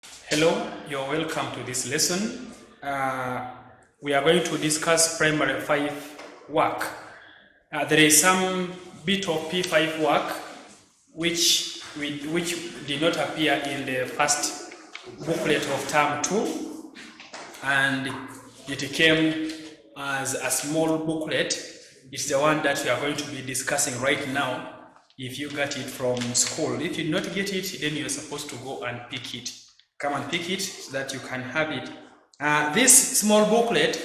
Hello, you're welcome to this lesson. We are going to discuss primary 5 work. There is some bit of P5 work which did not appear in the first booklet of term 2, and it came as a small booklet. It's the one that we are going to be discussing right now. If you got it from school, if you did not get it, then you're supposed to go and pick it. Come and pick it so that you can have it. This small booklet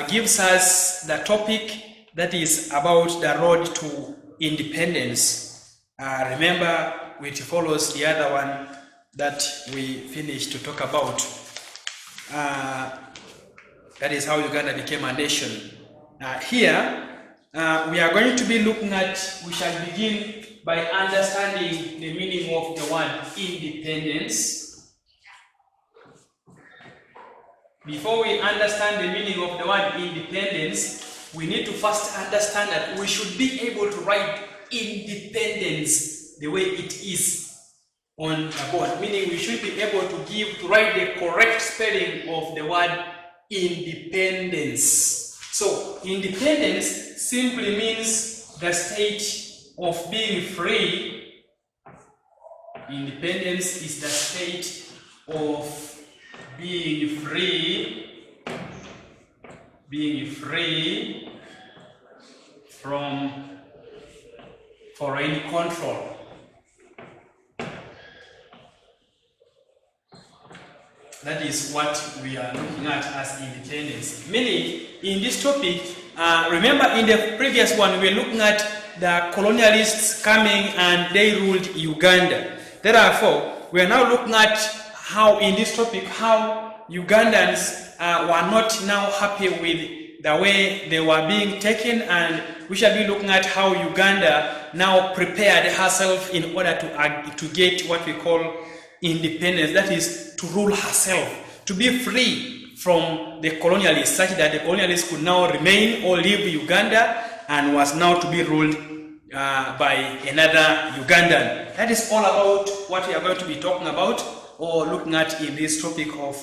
gives us the topic that is about the road to independence. Remember, it follows the other one that we finished to talk about. That is how Uganda became a nation. Here, we are going to be looking at, we shall begin by understanding the meaning of the word independence. Before we understand the meaning of the word independence, we need to first understand that we should be able to write independence the way it is on the board. Meaning we should be able to write the correct spelling of the word independence. So independence simply means the state of being free. Independence is the state of being free from foreign control. That is what we are looking at as independence. Meaning, in this topic, remember in the previous one, we were looking at the colonialists coming and they ruled Uganda. Therefore, we are now looking at how in this topic, how Ugandans were not now happy with the way they were being taken, and we shall be looking at how Uganda now prepared herself in order to get what we call independence, that is to rule herself, to be free from the colonialists, such that the colonialists could now remain or leave Uganda and was now to be ruled by another Ugandan. That is all about what we are going to be talking about or looking at in this topic of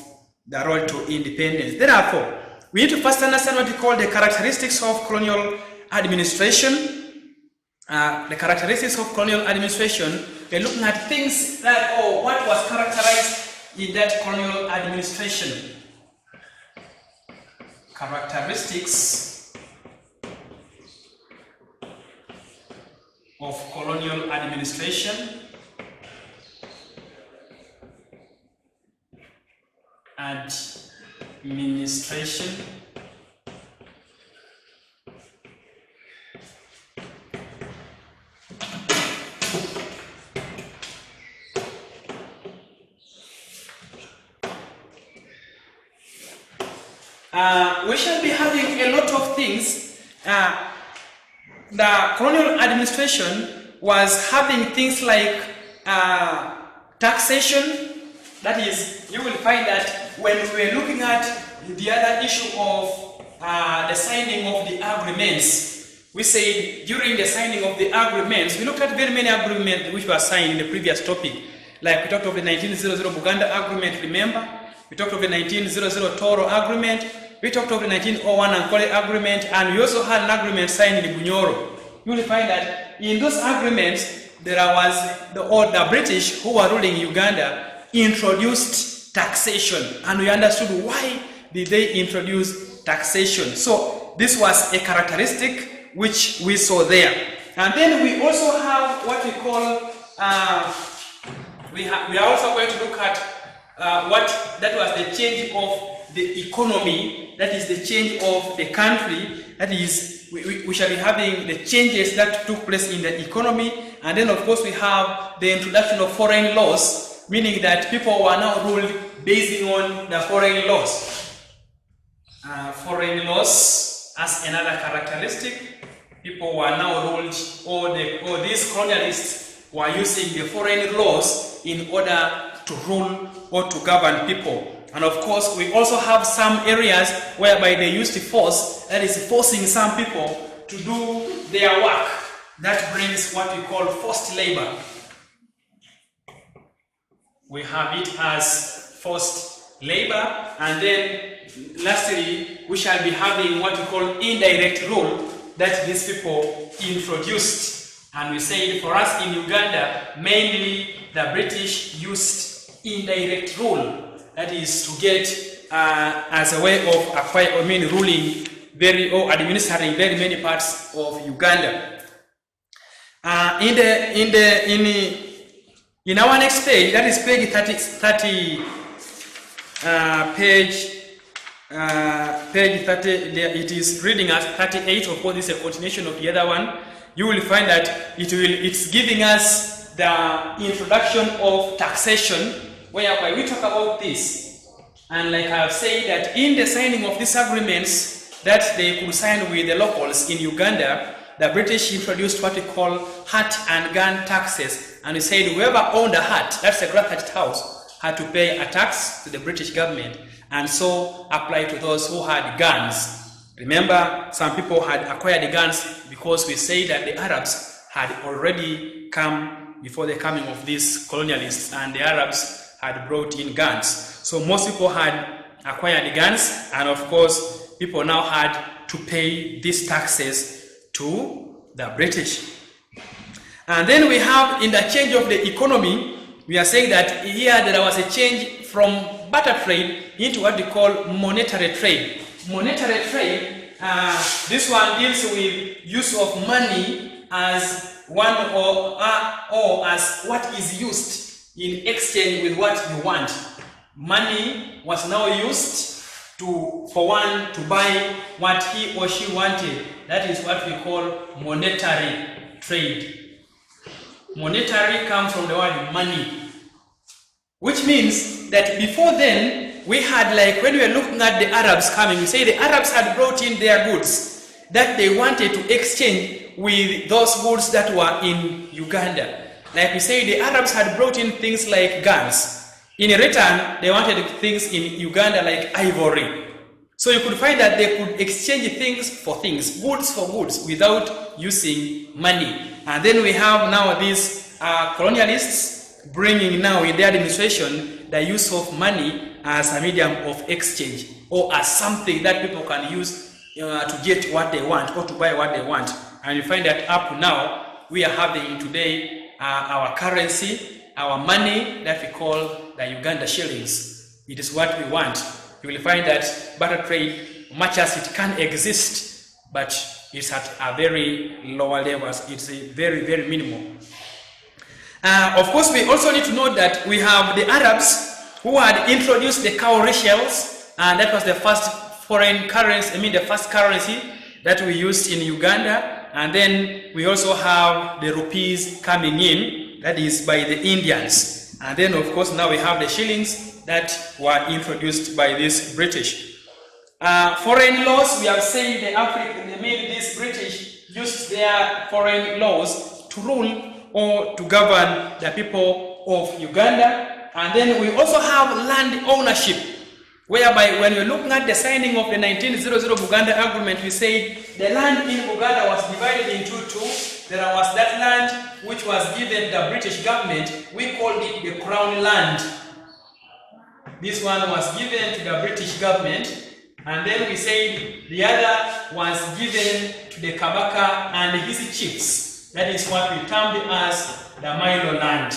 the road to independence. Therefore, we need to first understand what we call the characteristics of colonial administration. The characteristics of colonial administration, we're looking at things that, what was characterized in that colonial administration. Characteristics of colonial administration. Administration. We shall be having a lot of things. The colonial administration was having things like taxation. That is, you will find that when we were looking at the other issue of the signing of the agreements, we said during the signing of the agreements, we looked at very many agreements which were signed in the previous topic. Like we talked of the 1900 Buganda Agreement, remember? We talked of the 1900 Toro Agreement. We talked of the 1901 Ankole Agreement, and we also had an agreement signed in Bunyoro. You will find that in those agreements, there was the British who were ruling Uganda introduced taxation, and we understood why did they introduce taxation. So this was a characteristic which we saw there. And then we also have what we call we are also going to look at what that was the change of the economy, that is the change of the country, that is we shall be having the changes that took place in the economy. And then of course we have the introduction of foreign laws, meaning that people were now ruled based on the foreign laws. Foreign laws as another characteristic. People were now ruled, or these colonialists were using the foreign laws in order to rule or to govern people. And of course, we also have some areas whereby they used force, that is forcing some people to do their work. That brings what we call forced labor. We have it as forced labor, and then lastly, we shall be having what we call indirect rule that these people introduced. And we said for us in Uganda, mainly the British used indirect rule, that is to get as a way of ruling or administering very many parts of Uganda. In our next page, that is page 30, it is reading us 38. Of course, this is a continuation of the other one. You will find that it's giving us the introduction of taxation, whereby we talk about this. And like I have said, that in the signing of these agreements that they could sign with the locals in Uganda, the British introduced what we call hut and gun taxes. And we said whoever owned a hut, that's a grass-thatched house, had to pay a tax to the British government, and so apply to those who had guns. Remember, some people had acquired guns because we say that the Arabs had already come before the coming of these colonialists, and the Arabs had brought in guns. So most people had acquired guns, and of course, people now had to pay these taxes to the British. And then we have, in the change of the economy, we are saying that here there was a change from barter trade into what we call monetary trade. Monetary trade, this one deals with use of money as one or as what is used in exchange with what you want. Money was now used for one to buy what he or she wanted. That is what we call monetary trade. Monetary comes from the word money, which means that before then, we had, like when we were looking at the Arabs coming, we say the Arabs had brought in their goods that they wanted to exchange with those goods that were in Uganda. Like we say, the Arabs had brought in things like guns. In return, they wanted things in Uganda like ivory. So you could find that they could exchange things for things, goods for goods, without using money. And then we have now these colonialists bringing now in their administration the use of money as a medium of exchange, or as something that people can use to get what they want or to buy what they want. And you find that up now, we are having today our currency, our money that we call the Uganda shillings. It is what we want. You will find that barter trade, much as it can exist, but it's at a very lower levels. It's a very, very minimal. Of course, we also need to note that we have the Arabs who had introduced the cowrie shells, and that was the first foreign currency, the first currency that we used in Uganda. And then we also have the rupees coming in, that is by the Indians. And then, of course, now we have the shillings that were introduced by these British. Foreign laws, we have said these British used their foreign laws to rule or to govern the people of Uganda. And then we also have land ownership, whereby when we're looking at the signing of the 1900 Buganda Agreement, we said the land in Buganda was divided into two. There was that land which was given the British government. We called it the Crown Land. This one was given to the British government, and then we said the other was given to the Kabaka and his chiefs. That is what we termed as the Milo land.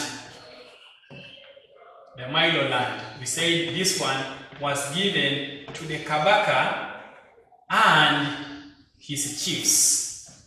The Milo land. We said this one was given to the Kabaka and his chiefs.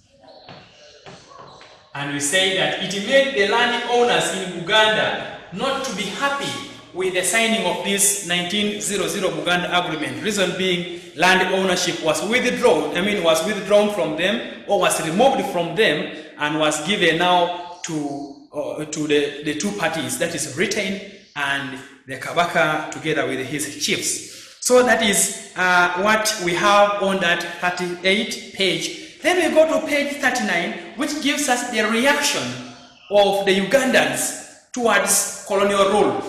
And we say that it made the land owners in Uganda not to be happy with the signing of this 1900 Buganda Agreement. Reason being, land ownership was withdrawn from them, or was removed from them, and was given now to the two parties, that is Britain and the Kabaka together with his chiefs. So that is what we have on that 38 page. Then we go to page 39, which gives us the reaction of the Ugandans towards colonial rule.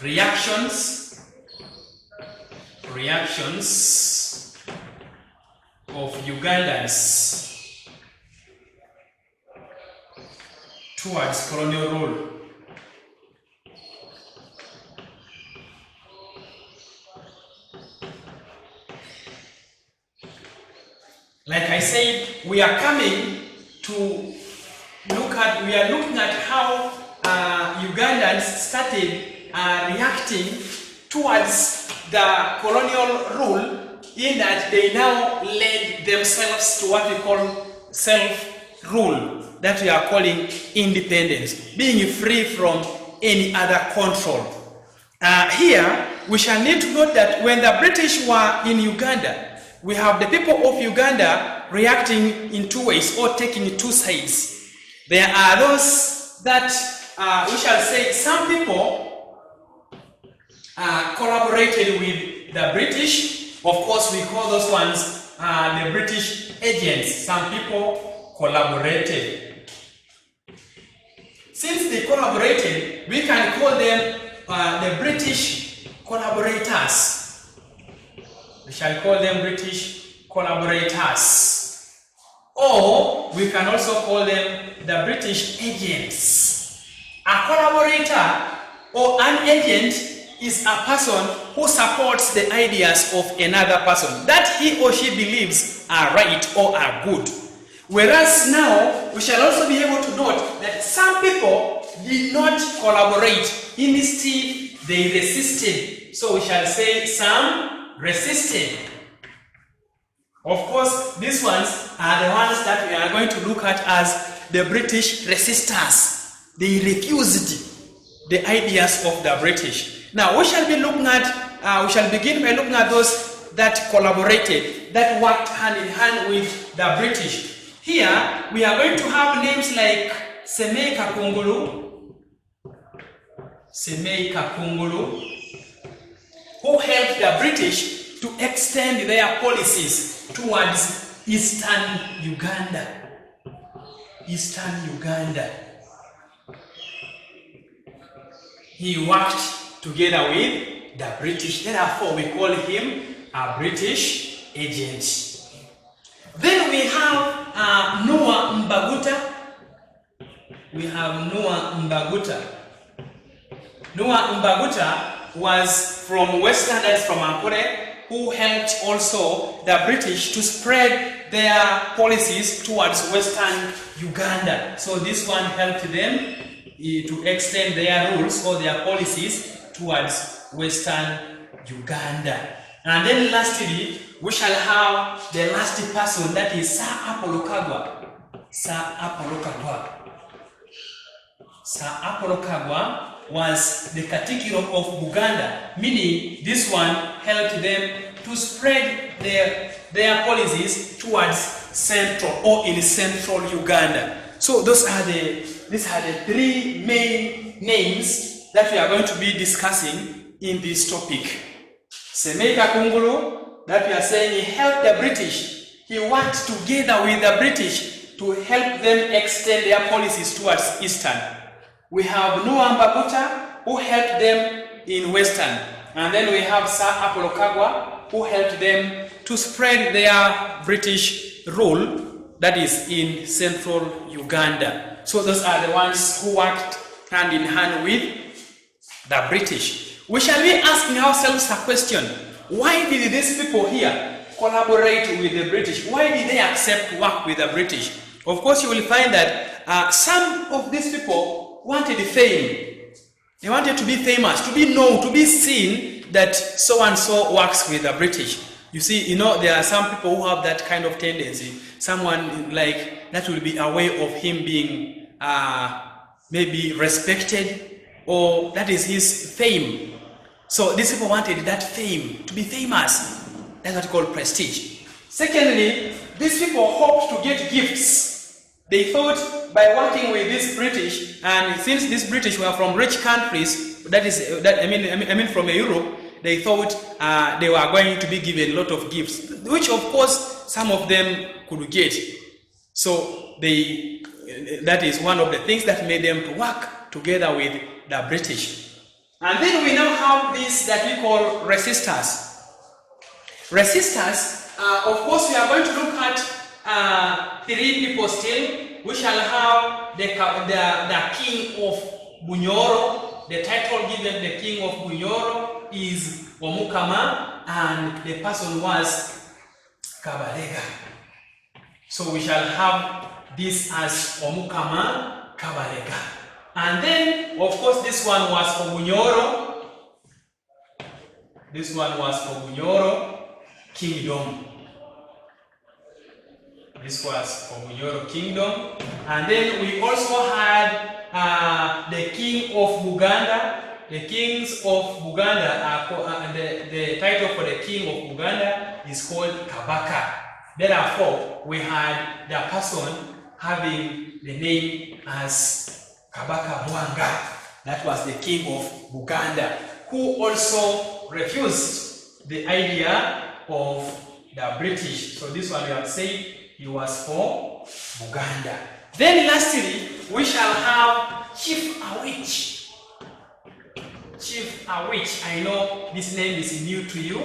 Reactions of Ugandans towards colonial rule. Like I said, we are looking at how Ugandans started reacting towards the colonial rule, in that they now led themselves to what we call self-rule, that we are calling independence, being free from any other control. Here, we shall need to note that when the British were in Uganda, we have the people of Uganda reacting in two ways, or taking two sides. There are those that, we shall say, some people collaborated with the British. Of course, we call those ones the British agents. Some people collaborated. Since they collaborated, we can call them the British collaborators. We shall call them British collaborators. Or we can also call them the British agents. A collaborator or an agent is a person who supports the ideas of another person that he or she believes are right or are good. Whereas now, we shall also be able to note that some people did not collaborate. Instead, they resisted. So we shall say some resisted. Of course, these ones are the ones that we are going to look at as the British resistors. They refused the ideas of the British. Now, we shall be looking at, we shall begin by looking at those that collaborated, that worked hand in hand with the British. Here, we are going to have names like Semei Kakungulu, who helped the British to extend their policies towards Eastern Uganda. He worked together with the British. Therefore, we call him a British agent. Then we have Noah Mbaguta. Noah Mbaguta was from Western, that's from Ankole, who helped also the British to spread their policies towards Western Uganda. So this one helped them to extend their rules or their policies towards Western Uganda. And then lastly, we shall have the last person, that is Sir Apollo Kagwa was the Katikkiro of Buganda, meaning this one helped them to spread their policies towards central or in central Uganda. So these are the three main names that we are going to be discussing in this topic. Semei Kakungulu, that we are saying he helped the British. He worked together with the British to help them extend their policies towards Eastern. We have Noah Mbaguta, who helped them in Western. And then we have Sir Apollo Kagwa, who helped them to spread their British rule, that is in central Uganda. So those are the ones who worked hand in hand with the British. We shall be asking ourselves a question. Why did these people here collaborate with the British? Why did they accept work with the British? Of course, you will find that some of these people wanted fame. They wanted to be famous, to be known, to be seen that so-and-so works with the British. You see, there are some people who have that kind of tendency. Someone like that will be a way of him being maybe respected, or that is his fame. So these people wanted that fame, to be famous. That's what we call prestige. Secondly, these people hoped to get gifts. They thought by working with these British, and since these British were from rich countries, I mean from Europe, they thought they were going to be given a lot of gifts, which of course some of them could get. So that is one of the things that made them to work together with the British. And then we now have this that we call resistors. Resistors, of course, we are going to look at three people still. We shall have the king of Bunyoro. The title given the king of Bunyoro is Omukama, and the person was Kabalega. So we shall have this as Omukama Kabalega. And then, of course, this one was for Bunyoro. This one was for Bunyoro Kingdom. This was for Bunyoro Kingdom. And then we also had the King of Buganda. The kings of Buganda are the title for the king of Buganda is called Kabaka. Therefore, we had the person having the name as Kabaka Mwanga. That was the king of Buganda, who also refused the idea of the British. So this one we have said he was for Buganda. Then lastly, we shall have Chief Awich. Chief Awich, I know this name is new to you.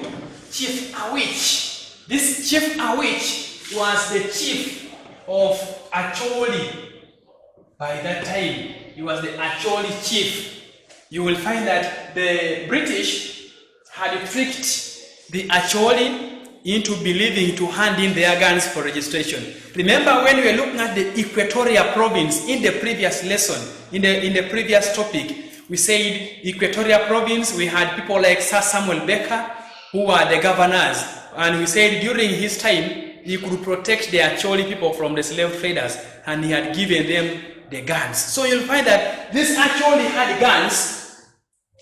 Chief Awich. This Chief Awich was the chief of Acholi. By that time, he was the Acholi chief. You will find that the British had tricked the Acholi into believing to hand in their guns for registration. Remember when we were looking at the Equatorial Province in the previous lesson, in the previous topic, we said Equatorial Province, we had people like Sir Samuel Baker, who were the governors. And we said during his time, he could protect the Acholi people from the slave traders, and he had given them the guns. So you'll find that this Acholi had guns,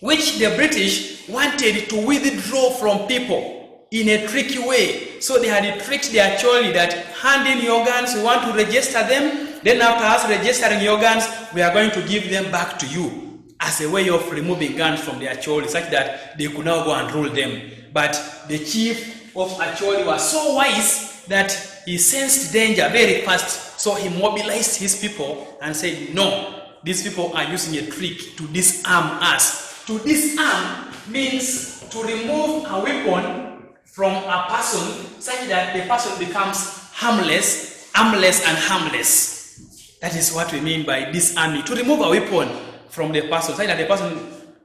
which the British wanted to withdraw from people in a tricky way. So they had tricked the Acholi that hand in your guns, we want to register them, then after us registering your guns, we are going to give them back to you, as a way of removing guns from the Acholi, such that they could now go and rule them. But the chief of Acholi was so wise that he sensed danger very fast, so he mobilized his people and said, no, these people are using a trick to disarm us. To disarm means to remove a weapon from a person such that the person becomes harmless, armless and harmless. That is what we mean by disarming. To remove a weapon from the person, so that the person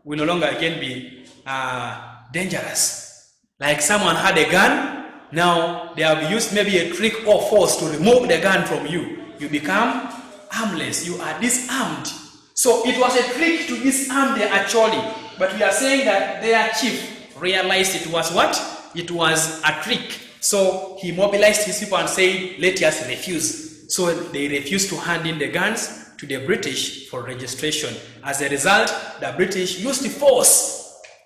will no longer again be dangerous. Like someone had a gun, now they have used maybe a trick or force to remove the gun from you. You become harmless, you are disarmed. So it was a trick to disarm the Acholi, but we are saying that their chief realized it was what? It was a trick. So he mobilized his people and said, let us refuse. So they refused to hand in the guns to the British for registration. As a result, the British used force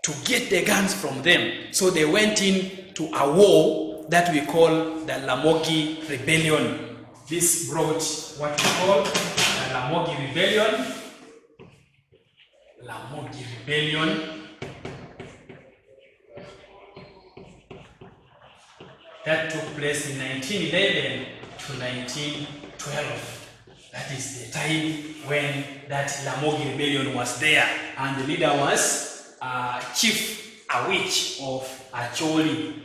to get the guns from them. So they went into a war that we call the Lamogi Rebellion. This brought what we call the Lamogi Rebellion. Lamogi Rebellion. That took place in 1911 to 1912. That is the time when that Lamogi Rebellion was there, and the leader was Chief Awich of Acholi.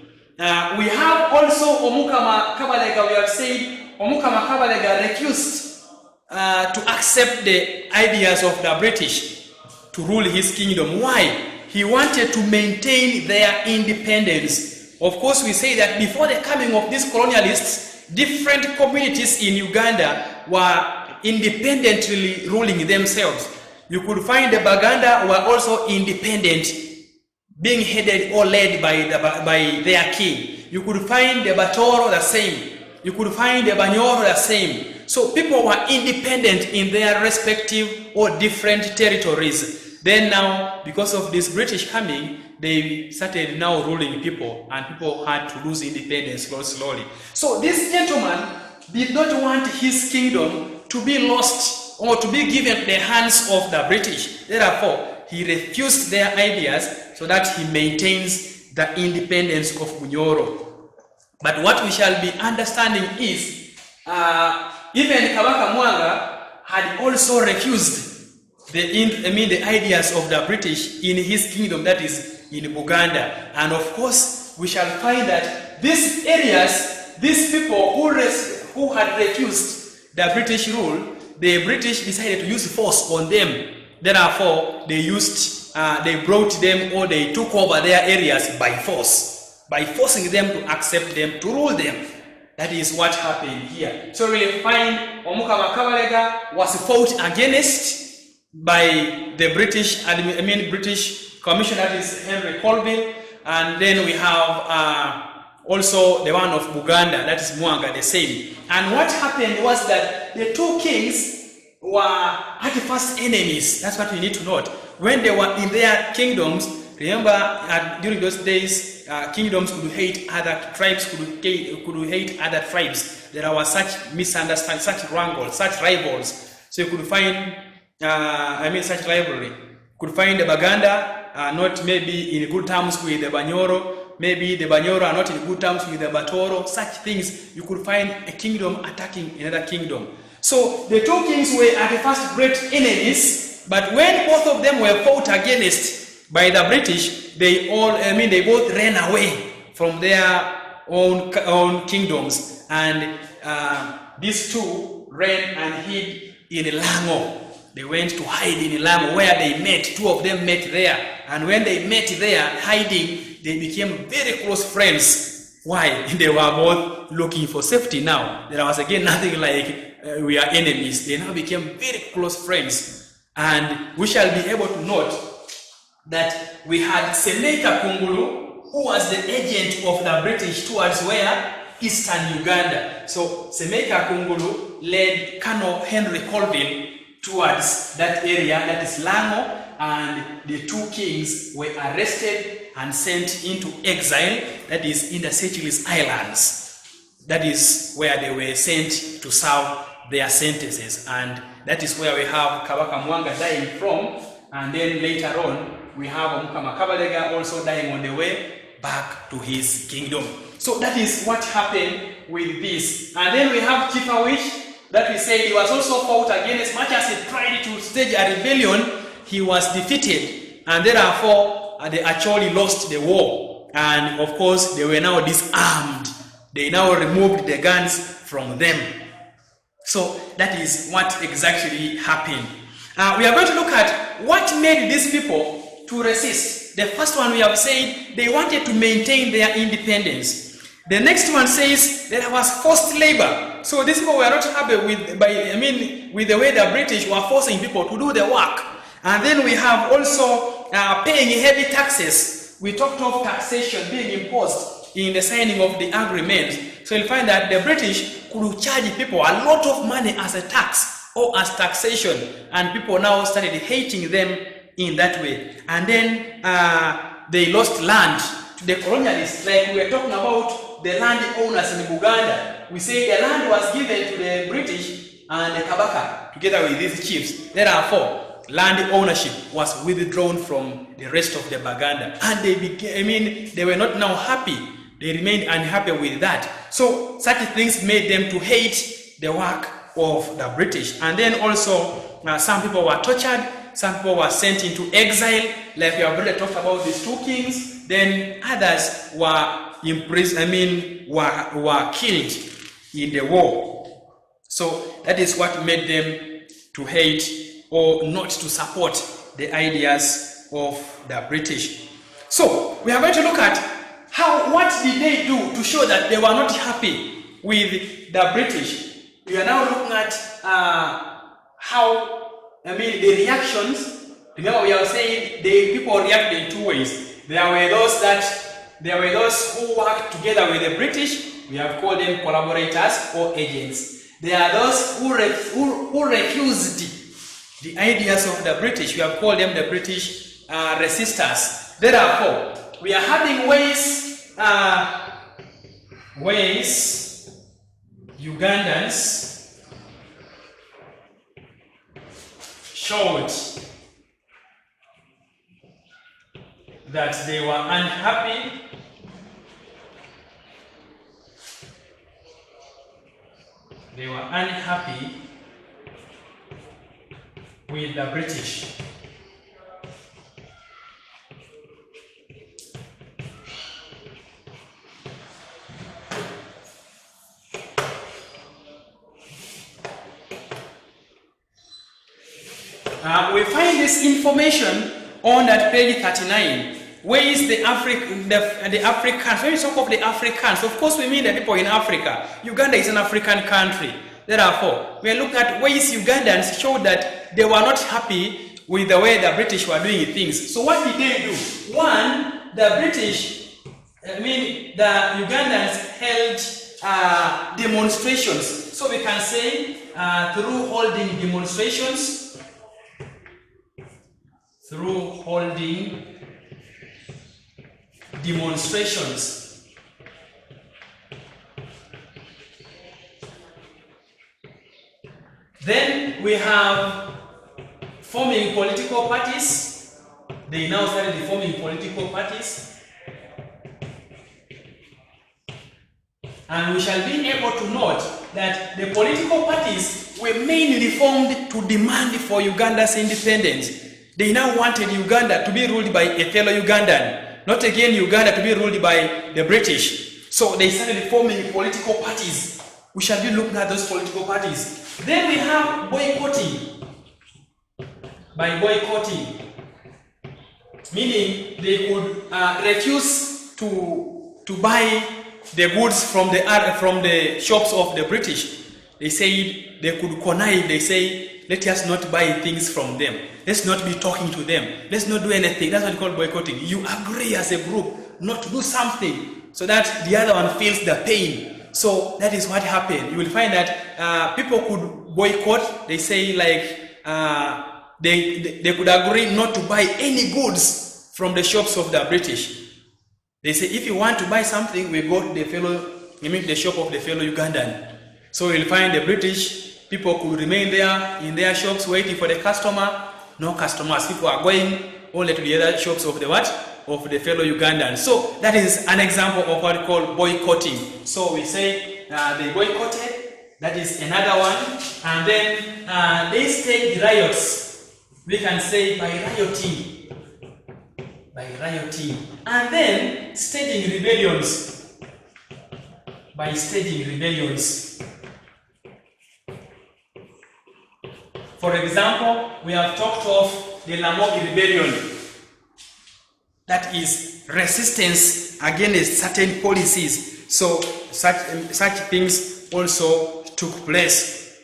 We have also Omukama Kabalega. We have said Omukama Kabalega refused to accept the ideas of the British to rule his kingdom. Why? He wanted to maintain their independence. Of course, we say that before the coming of these colonialists, different communities in Uganda were independently ruling themselves. You could find the Baganda were also independent, being headed or led by their king. You could find the Batoro the same. You could find the Banyoro the same. So people were independent in their respective or different territories. Then now, because of this British coming, they started now ruling people, and people had to lose independence slowly. So this gentleman did not want his kingdom to be lost or to be given the hands of the British. Therefore, he refused their ideas so that he maintains the independence of Bunyoro. But what we shall be understanding is, even Kabaka Mwanga had also refused the ideas of the British in his kingdom, that is in Buganda. And of course, we shall find that these areas, these people who had refused the British rule, the British decided to use force on them. Therefore, they brought them, or they took over their areas by force, by forcing them to accept them, to rule them. That is what happened here. So we find Omukama Kabalega was fought against by the British commissioner, that is Henry Colville, and then we have also the one of Buganda, that is Mwanga, the same. And what happened was that the two kings were at first enemies. That's what we need to note. When they were in their kingdoms, remember during those days, kingdoms could hate other tribes, could hate other tribes. There was such misunderstanding, such wrangles, such rivals. So you could find, such rivalry. Could find the Baganda not maybe in good terms with the Banyoro. Maybe the Banyoro are not in good terms with the Batoro. Such things, you could find a kingdom attacking another kingdom. So the two kings were at first great enemies, but when both of them were fought against by the British, they both ran away from their own kingdoms, and these two ran and hid in Lango. They went to hide in Lango where they met. Two of them met there, and when they met there hiding, they became very close friends. Why? They were both looking for safety now. There was again nothing like we are enemies. They now became very close friends. And we shall be able to note that we had Seneca Kungulu, who was the agent of the British towards where? Eastern Uganda. So Seneca Kungulu led Colonel Henry Colville towards that area, that is Lango, and the two kings were arrested and sent into exile, that is in the Seychelles Islands. That is where they were sent to serve their sentences, and that is where we have Kabaka Mwanga dying from, and then later on we have Omukama Kabalega also dying on the way back to his kingdom. So that is what happened with this. And then we have Chifawish, that we said he was also fought against. Much as he tried to stage a rebellion, he was defeated, and therefore they actually lost the war. And of course they were now disarmed. They now removed the guns from them. So that is what exactly happened. We are going to look at what made these people to resist. The first one we have said they wanted to maintain their independence. The next one says there was forced labor. So these people were not happy with the way the British were forcing people to do the work. And then we have also paying heavy taxes. We talked of taxation being imposed in the signing of the agreement. So you'll find that the British could charge people a lot of money as a tax or as taxation, and people now started hating them in that way. And then they lost land to the colonialists, like we were talking about the land owners in Buganda. We say the land was given to the British and the Kabaka together with these chiefs. Therefore, land ownership was withdrawn from the rest of the Baganda, and they were not now happy. They remained unhappy with that. So such things made them to hate the work of the British. And then also some people were tortured, some people were sent into exile, like we have already talked about these two kings. Then others were imprisoned, were killed in the war. So that is what made them to hate or not to support the ideas of the British. So we are going to look at what did they do to show that they were not happy with the British. We are now looking at the reactions. Remember, we are saying the people reacted in two ways. There were those who worked together with the British. We have called them collaborators or agents. There are those who refused the ideas of the British. We have called them the British resistors. Therefore, we are having ways Ugandans showed that they were unhappy with the British. We find this information on that page 39. where is the Africans? When we talk of the Africans, of course we mean the people in Africa. Uganda is an African country. Therefore, when we look at ways Ugandans showed that they were not happy with the way the British were doing things. So what did they do? One, the Ugandans held demonstrations. So we can say through holding demonstrations, Then we have forming political parties. They now started forming political parties. And we shall be able to note that the political parties were mainly formed to demand for Uganda's independence. They now wanted Uganda to be ruled by a fellow Ugandan, not again Uganda to be ruled by the British. So they started forming political parties. We shall be looking at those political parties. Then we have boycotting. By boycotting, meaning they could refuse to buy the goods from the shops of the British. They said they could connive. They say, let us not buy things from them. Let's not be talking to them. Let's not do anything. That's what you call boycotting. You agree as a group not to do something so that the other one feels the pain. So that is what happened. You will find that people could boycott. They say they could agree not to buy any goods from the shops of the British. They say if you want to buy something, we go to the shop of the fellow Ugandan. So you'll find the British people could remain there in their shops waiting for the customer. No customers. People are going only to the other shops of the of the fellow Ugandans. So that is an example of what we call boycotting. So we say they boycotted. That is another one. And then they staged riots. We can say by rioting. And then staging rebellions. By staging rebellions. For example, we have talked of the Lamogi Rebellion. That is resistance against certain policies. So such things also took place.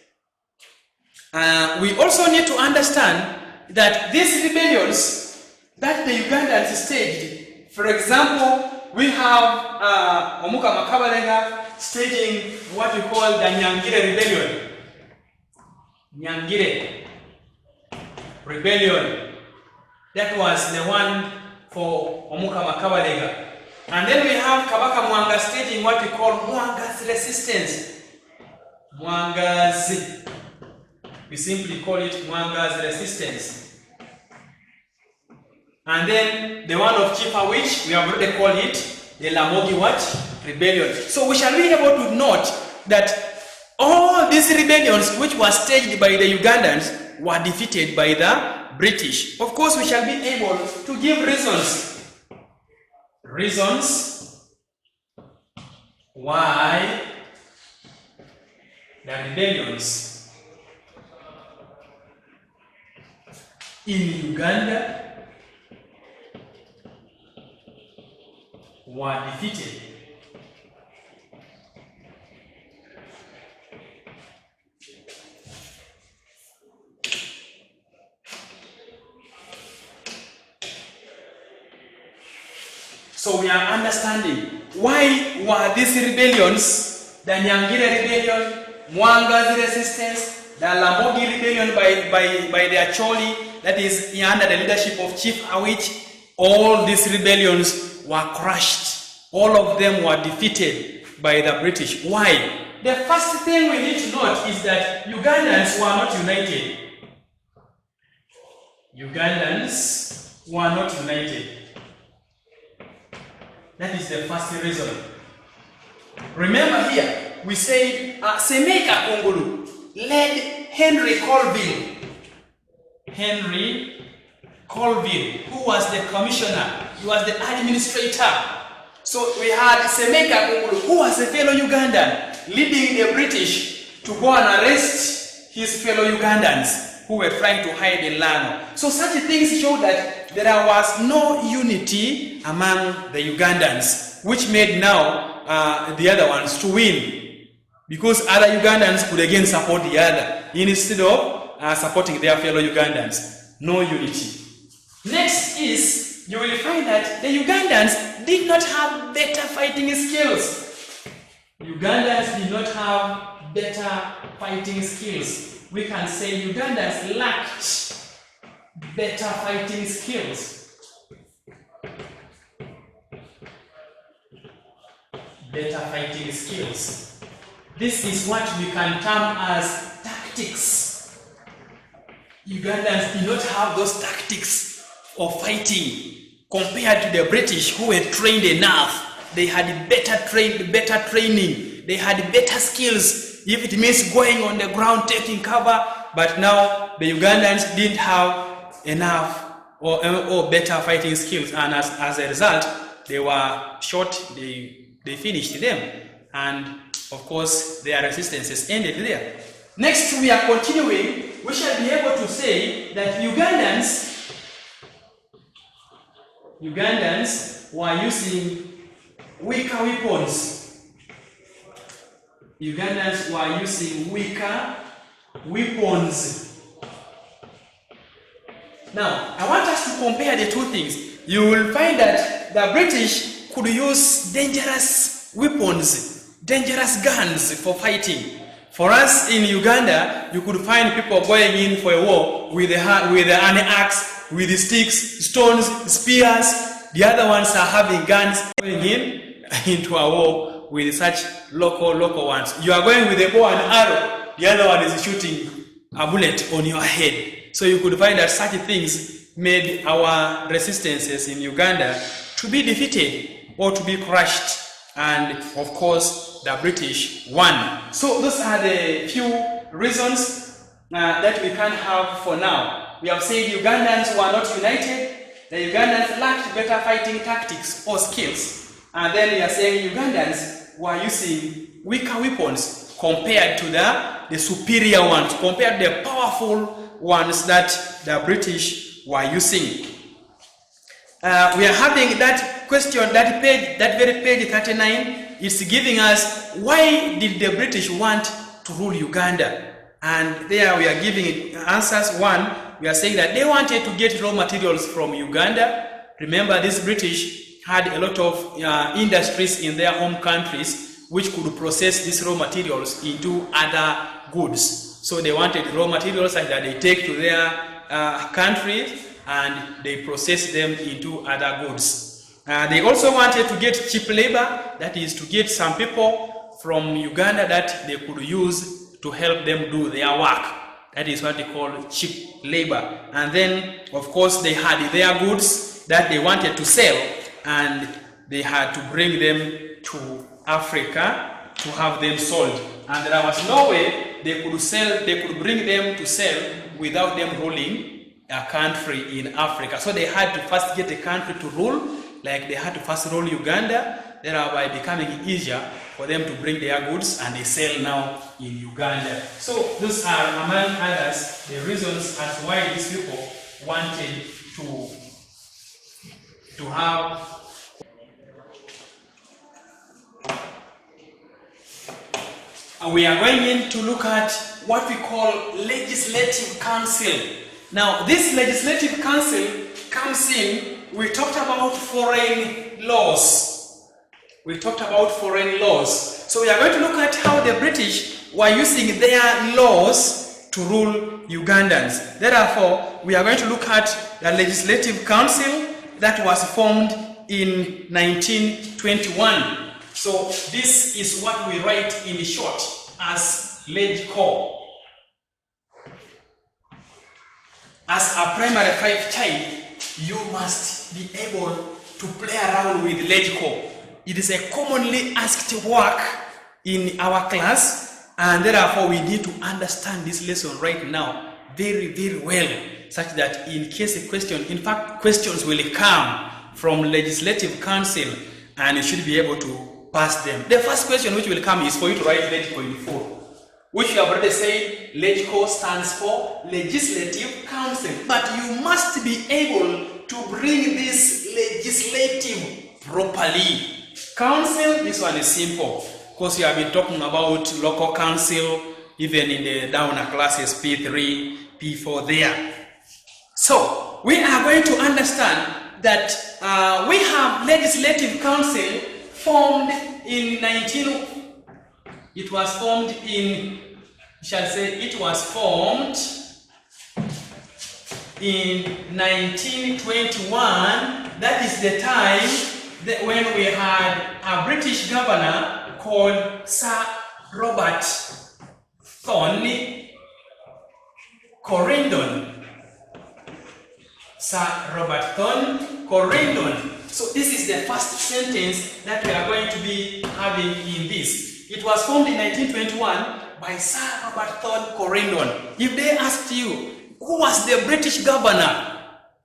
We also need to understand that these rebellions that the Ugandans staged, for example, we have Omuka Makabalega staging what we call the Nyangire Rebellion. Nyangire Rebellion. That was the one for Omuka Makabalega. And then we have Kabaka Mwanga staging what we call Mwanga's resistance. Mwanga's. We simply call it Mwanga's resistance. And then the one of Chief Awich, we have already called it the Lamogi Rebellion. So we shall be able to note that all these rebellions which were staged by the Ugandans were defeated by the British. Of course, we shall be able to give reasons why the rebellions in Uganda were defeated. So we are understanding why were these rebellions, the Nyangire Rebellion, Mwanga's resistance, the Lamogi Rebellion by the Acholi, that is under the leadership of Chief Awich, all these rebellions were crushed. All of them were defeated by the British. Why? The first thing we need to note is that Ugandans were not united. Ugandans were not united. That is the first reason. Remember here, we said Semeka Kungulu led Henry Colville. Henry Colville, who was the commissioner, he was the administrator. So we had Semeka Kungulu, who was a fellow Ugandan, leading the British to go and arrest his fellow Ugandans. who were trying to hide in Lano. So such things show that there was no unity among the Ugandans, which made now the other ones to win, because other Ugandans could again support the other instead of supporting their fellow Ugandans. No unity. Next is, you will find that the Ugandans did not have better fighting skills. Ugandans did not have better fighting skills. We can say Ugandans lacked better fighting skills. Better fighting skills. This is what we can term as tactics. Ugandans did not have those tactics of fighting compared to the British, who were trained enough. They had better training. They had better skills. If it means going on the ground, taking cover, but now the Ugandans didn't have enough or better fighting skills, and as a result, they were shot. They finished them, and of course their resistances ended there. Next, we are continuing. We shall be able to say that Ugandans were using weaker weapons. Ugandans were using weaker weapons. Now, I want us to compare the two things. You will find that the British could use dangerous weapons, dangerous guns for fighting. For us in Uganda, you could find people going in for a war with an axe, with sticks, stones, spears. The other ones are having guns going into a war with such local ones. You are going with a bow and arrow, the other one is shooting a bullet on your head. So you could find that such things made our resistances in Uganda to be defeated or to be crushed, and of course the British won. So those are the few reasons that we can have for now. We have said Ugandans were not united, the Ugandans lacked better fighting tactics or skills. And then we are saying Ugandans were using weaker weapons compared to the superior ones, compared to the powerful ones that the British were using. We are having that question, that very page 39, it's giving us why did the British want to rule Uganda? And there we are giving answers. One, we are saying that they wanted to get raw materials from Uganda. Remember, these British had a lot of industries in their home countries which could process these raw materials into other goods. So they wanted raw materials that they take to their country and they process them into other goods. They also wanted to get cheap labor, that is to get some people from Uganda that they could use to help them do their work. That is what they call cheap labor. And then, of course, they had their goods that they wanted to sell, and they had to bring them to Africa to have them sold. And there was no way they could bring them to sell without them ruling a country in Africa. So they had to first get a country to rule, like they had to first rule Uganda, thereby becoming easier for them to bring their goods, and they sell now in Uganda. So those are, among others, the reasons as why these people wanted to have we are going in to look at what we call legislative council. Now, this legislative council comes in, we talked about foreign laws. So we are going to look at how the British were using their laws to rule Ugandans. Therefore, we are going to look at the legislative council that was formed in 1921. So this is what we write in short as LegCo. As a primary 5 child, you must be able to play around with LegCo. It is a commonly asked work in our class, and therefore we need to understand this lesson right now very, very well, such that in case a question, in fact, questions will come from Legislative Council, and you should be able to pass them. The first question which will come is for you to write LegCo in full. which you have already said, LegCo stands for Legislative Council. But you must be able to bring this legislative properly. Council, this one is simple. Of course, you have been talking about local council, even in the downer classes, P3, P4 there. So, we are going to understand that we have Legislative Council formed in 1921. That is the time when we had a British governor called Sir Robert Thorne Corendon. Sir Robert Thorne Corendon. So this is the first sentence that we are going to be having in this. It was formed in 1921 by Sir Robert Thorne Corendon. If they asked you, who was the British governor?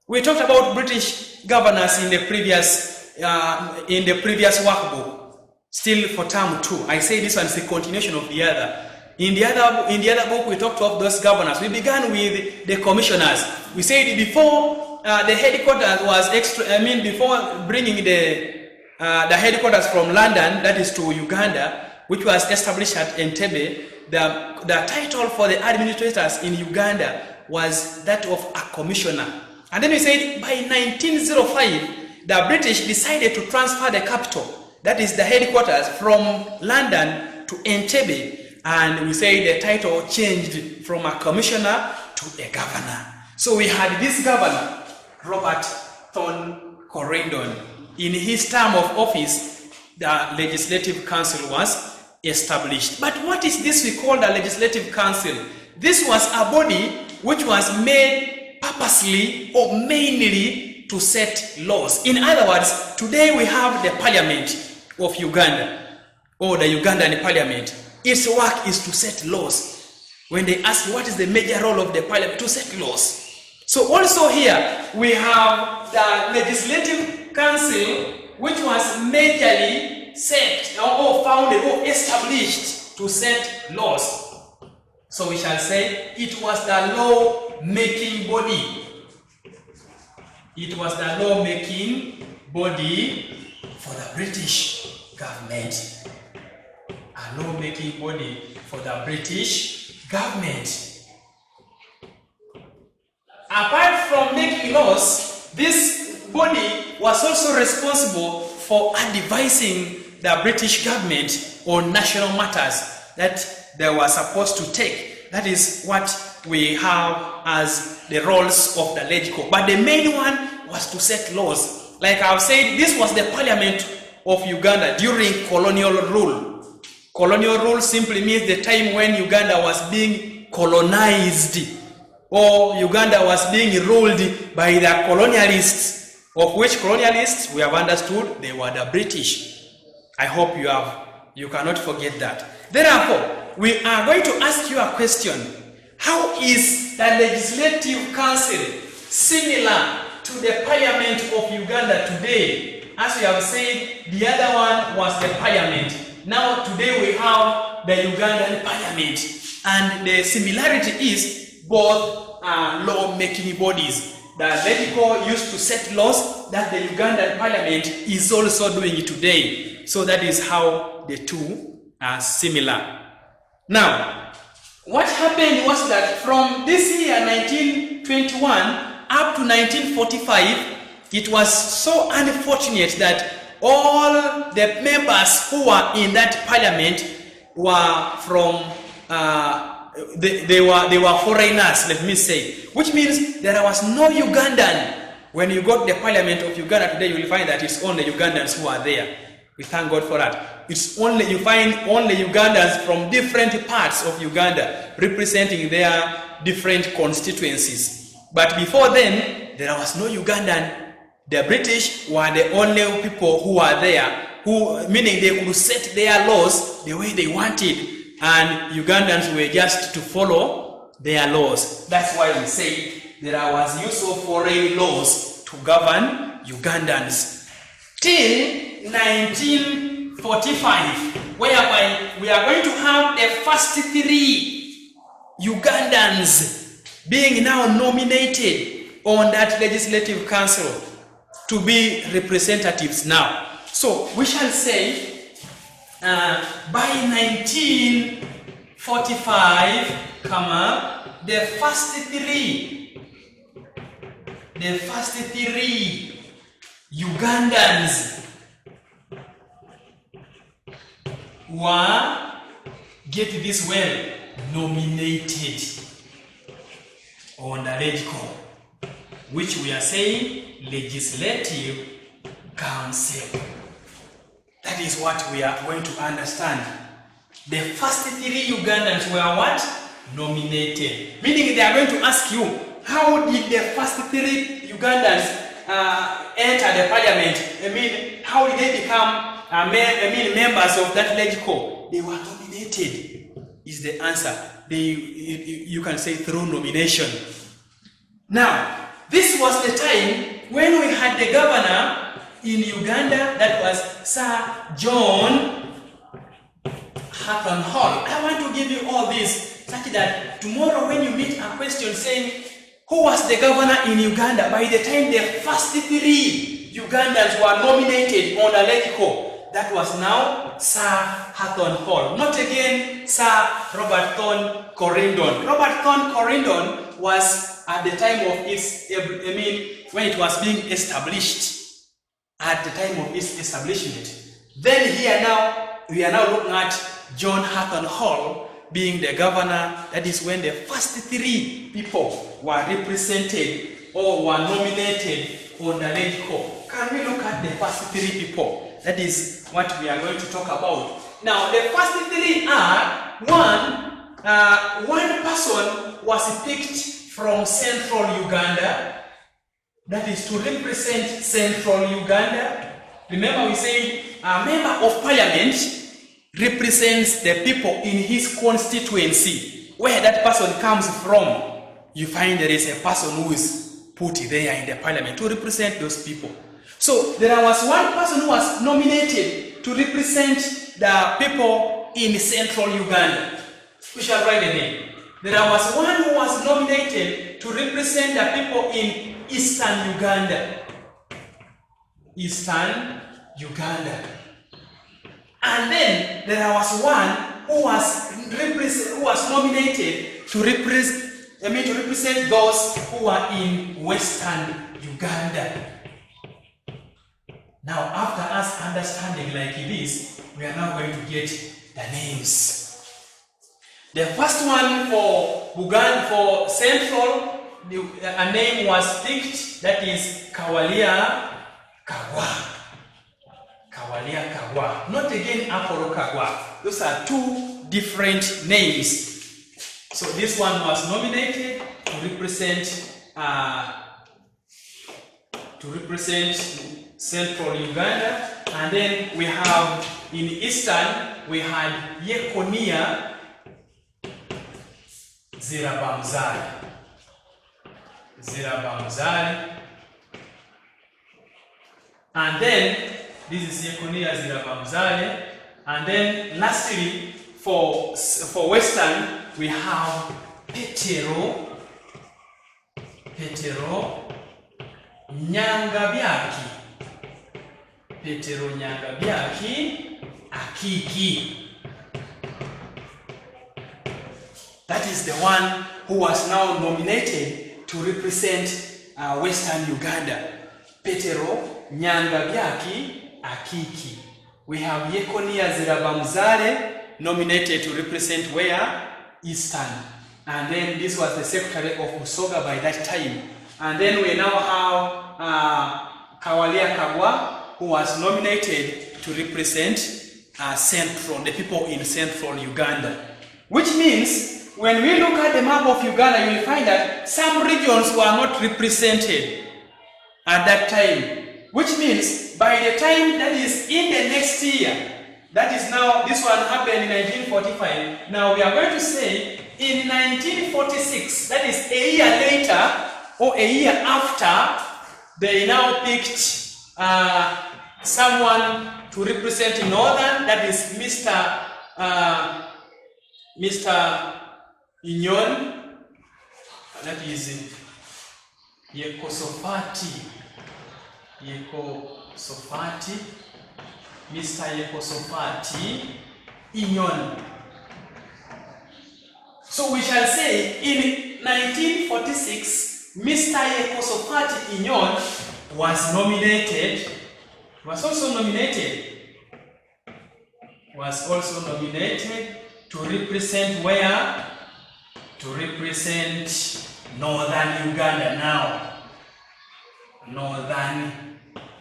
We talked about British governors in the previous workbook, still for term 2. I say this one is the continuation of the other. In the other book, we talked of those governors. We began with the commissioners. We said before the headquarters was before bringing the headquarters from London, that is to Uganda, which was established at Entebbe, the title for the administrators in Uganda was that of a commissioner. And then we said by 1905, the British decided to transfer the capital, that is the headquarters, from London to Entebbe. And we say the title changed from a commissioner to a governor. So we had this governor, Robert Thorne Corendon. In his term of office, the Legislative Council was established. But what is this we call the Legislative Council? This was a body which was made purposely or mainly to set laws. In other words, today we have the Parliament of Uganda, or the Ugandan Parliament. Its work is to set laws. When they ask what is the major role of the Parliament, to set laws. So also here we have the Legislative Council, which was majorly set or founded or established to set laws. So we shall say it was the law-making body. It was the law-making body for the British government. A law-making body for the British government. Apart from making laws, this body was also responsible for advising the British government on national matters that they were supposed to take. That is what we have as the roles of the LegCo. But the main one was to set laws. Like I've said, this was the Parliament of Uganda during colonial rule. Colonial rule simply means the time when Uganda was being colonized, or Uganda was being ruled by the colonialists, of which colonialists we have understood they were the British. I hope you cannot forget that. Therefore, we are going to ask you a question. How is the Legislative Council similar to the Parliament of Uganda today? As we have said, the other one was the Parliament. Now today we have the Ugandan Parliament, and the similarity is both law-making bodies. The LegCo used to set laws that the Ugandan Parliament is also doing today. So that is how the two are similar. Now, what happened was that from this year 1921 up to 1945, it was so unfortunate that all the members who were in that parliament were from they were foreigners, let me say, which means there was no Ugandan. When you got the Parliament of Uganda today, you will find that it's only Ugandans who are there. We thank God for that. You find only Ugandans from different parts of Uganda representing their different constituencies. But before then, there was no Ugandan. The British were the only people who were there, meaning they could set their laws the way they wanted, and Ugandans were just to follow their laws. That's why we say there was use of foreign laws to govern Ugandans. Till 1945, whereby we are going to have the first 3 Ugandans being now nominated on that legislative council to be representatives now. So we shall say by 1945, the first three Ugandans were, get this well, nominated on the LegCo, which we are saying legislative council. That is what we are going to understand. The first 3 Ugandans were what? Nominated. Meaning they are going to ask you, how did the first 3 Ugandans enter the parliament? I mean, how did they become members of that LegCo? They were nominated, is the answer. You can say through nomination. Now, this was the time when we had the governor in Uganda, that was Sir John Hathorn Hall. I want to give you all this, such that tomorrow when you meet a question saying, who was the governor in Uganda? By the time the first 3 Ugandans were nominated on the LegCo, that was now Sir Hathorn Hall. Not again Sir Robert Thorn Corrindon. Robert Thorn Corrindon was at the time of its, when it was being established, at the time of its establishment. Then here now, we are now looking at John Hathorn Hall being the governor. That is when the first 3 people were represented or were nominated on the LegCo. Can we look at the first 3 people? That is what we are going to talk about. Now, the first 3 are, one person was picked from central Uganda. That is to represent central Uganda. Remember we said a member of parliament represents the people in his constituency. Where that person comes from, you find there is a person who is put there in the parliament to represent those people. So there was one person who was nominated to represent the people in central Uganda. We shall write the name. There was one who was nominated to represent the people in Eastern Uganda. Eastern Uganda. And then there was one who was nominated to represent those who are in Western Uganda. Now, after us understanding like this, we are now going to get the names. The first one for Uganda, for Central, a name was picked, that is Kawalia Kagwa. Kawalia Kagwa. Not again Apollo Kagwa. Those are 2 different names. So this one was nominated to represent Central Uganda. And then we have in Eastern, we had Yekonia Zirabamzali. And then this is Yekonia Zirabamzali. And then lastly, for Western, we have Petero Nyangabyaki. Petero Nyangabyaki Akiki. That is the one who was now nominated to represent Western Uganda. Petero Nyangabyaki Akiki. We have Yekonia Zirabamzali nominated to represent where? Eastern. And then this was the secretary of Usoga by that time. And then we now have Kawalia Kagwa, who was nominated to represent Central, the people in Central Uganda. Which means, when we look at the map of Uganda, you will find that some regions were not represented at that time. Which means, by the time that is in the next year, that is now, this one happened in 1945. Now we are going to say, in 1946, that is a year later, or a year after, they now picked someone to represent Northern, that is Mr. Inyon, that is Yekosofati, Mr. Yekosofati Inyon. So we shall say in 1946, Mr. Yekosofati Inyon was also nominated to represent where? To represent Northern Uganda now. Northern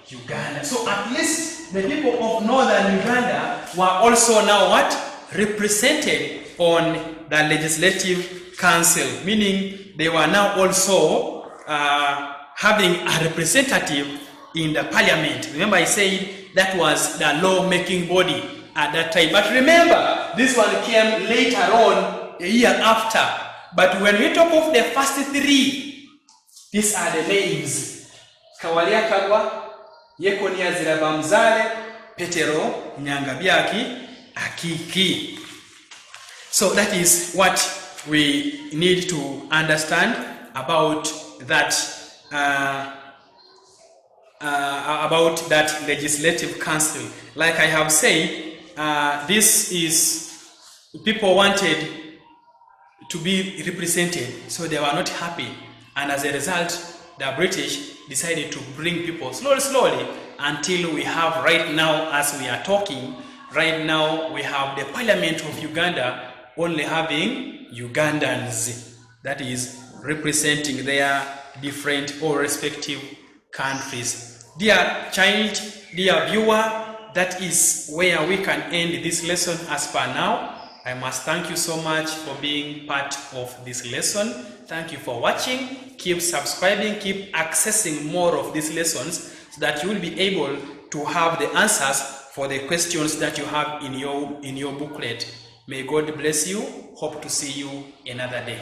Uganda. So at least the people of Northern Uganda were also now what? Represented on the Legislative Council, meaning they were now also having a representative in the parliament. Remember I said that was the law-making body at that time. But remember, this one came later on, a year after. But when we talk of the first three, these are the names. Kawalia Kagwa, Yekonia Zirabamzale, Petero Nyangabiaki, Akiki. So that is what we need to understand about that Legislative Council. Like I have said, this is, people wanted to be represented, so they were not happy, and as a result, the British decided to bring people slowly until we have right now, as we are talking, right now we have the Parliament of Uganda only having Ugandans, that is representing their different or respective countries. Dear child, dear viewer, that is where we can end this lesson as per now. I must thank you so much for being part of this lesson. Thank you for watching. Keep subscribing, keep accessing more of these lessons so that you will be able to have the answers for the questions that you have in your booklet. May God bless you. Hope to see you another day.